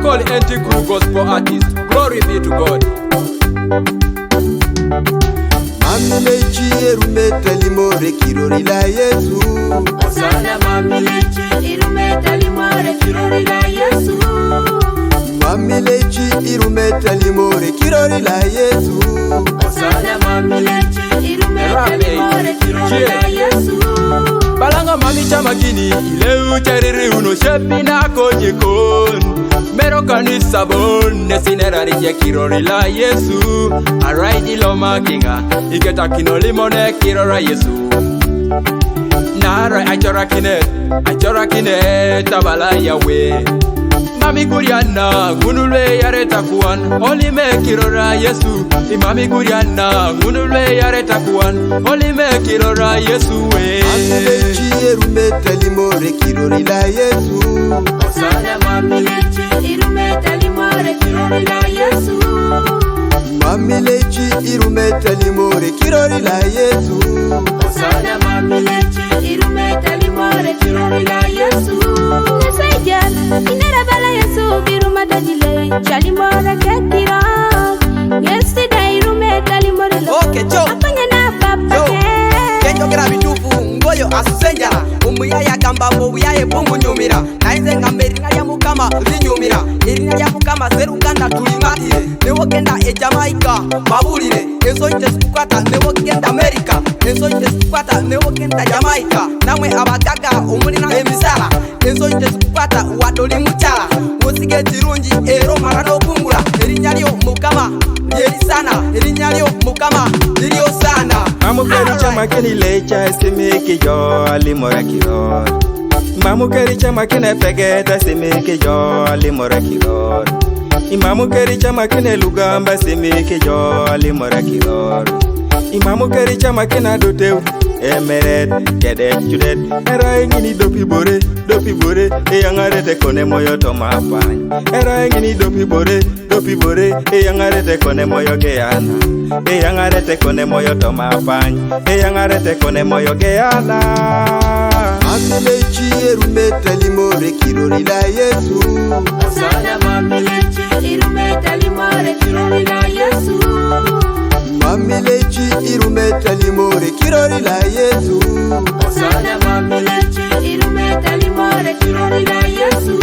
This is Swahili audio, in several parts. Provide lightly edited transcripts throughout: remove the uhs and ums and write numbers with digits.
call NT Crew Gospel Artist. Glory be to God. Mami lechi irumeta limore kirori la Yesu. Osana mami lechi irumeta limore kirori la Yesu. Mami lechi irumeta limore kirori la Yesu. Osana mami lechi irumeta limore kirori la Yesu. Balanga mami chamagini ile uchariri uno shepi na konyekon. Mero kanisa bon nesinera rije kirori la Yesu. Alright iloma kinga iketa kinoli mone kirora Yesu. Nara achora kine tabala yawe. Mami Guriana ngunulwe yareta kuan Oli me kirora Yesu. Mami Guriana ngunulwe yareta kuan Oli me kirora Yesu we. Mami lechi irumeta limore kirori la Yesu. Osana mami lechi irumeta limore kirori la Yesu. Mami lechi irumeta limore kirori la Yesu. Osana mami lechi irumeta limore kirori la Yesu. Nesaijan inera bala Yesu biruma dajile chalimore ketira. Yesterday irumeta limore lo. Okay, Joe. Apanya na papa ke. Kenyo grabi tufu ngoyo asusenjara. Umuyaya gamba bo uyaye bungu nyumira. Nainze ngameringa ya mukama rinyumira. Iringa ya mukama serukanda tulimatire. Newo genda e Jamaica babulire. Enso ite sukwata newo genda America. Enso ite sukwata newo genda Jamaica. Namwe abagaga umurina emisala. Enso ite sukwata wadoli muchala. Musige tirunji ero marano kungula. Irinya lyo mukama yeri sana. Irinya lyo mukama lirio sana. Mamukari chama kini lecha semeke yo alimora kiror. Mamukari chama kine pegeta semeke yo alimora kiror. Mamukari chama kine lugamba semeke yo alimora kiror. Mamukari chama kina dotew emeret kedet judet era ngini dopi bore e yangare te kone moyo to mapany. Era ngini dopi bore e yangare te kone moyo geana. E yangare te kone moyo to mapany. E yangare te kone moyo geana. Mami lechi irumeta limore kirori la Yesu. Osana mami lechi irumeta limore kirori la Yesu. Mami lechi irumeta limore kirori la Yesu. Osana mami lechi irumeta limore kirori la Yesu.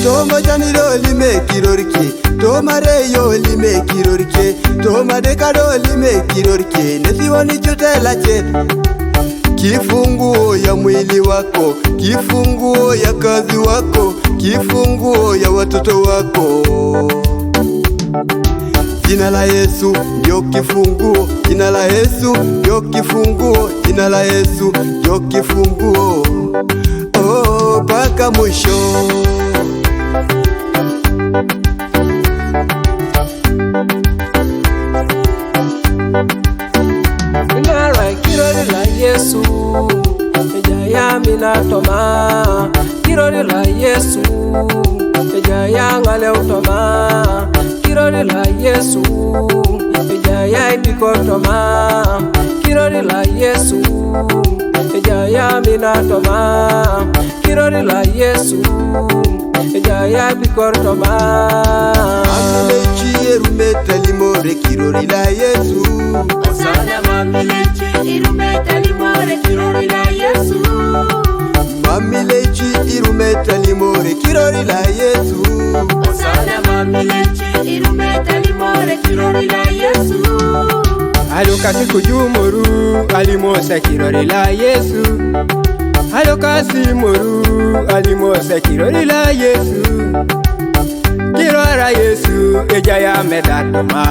Toma janiro lime kirorike, toma reyo lime kirorike, toma dekado lime kirorike, nesiwani chutela chet. Kifunguo ya mwili wako, kifunguo ya kazi wako, kifunguo ya watoto wako. Jina la Yesu ndio kifunguo, jina la Yesu ndio kifunguo, jina la Yesu ndio kifunguo. Oh, mpaka mwisho. Inara kirori la Yesu, ejaya minatoma. Kirori la Yesu, ejaya ngale utoma. Kirori la Yesu, ejaya idikotoma. Kirori la Yesu, ejaya minatoma. Kirori la Yesu, ejaya idikotoma. Mami lechi irumeta limore kirori la Yesu. Osana mami lechi irumeta limore kirori la Yesu. Mami lechi irumeta limore kirori la Yesu. Osana mami lechi irumeta limore kirori la Yesu. Alokasi kujumuru alimosa kirori la Yesu. Alokasi moru alimosa kirori la Yesu. Kirora Yesu ejaya medatoma.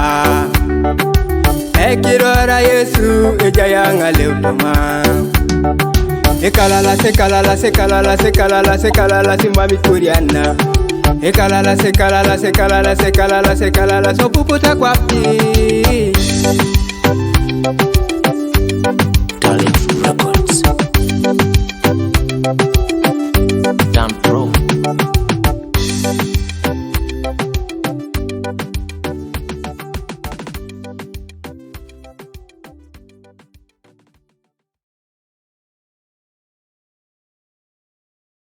Kirora Yesu ejaya ngale utoma. Ekalala sekalala simami Guriana. Ekalala sekalala so puputa kwapi.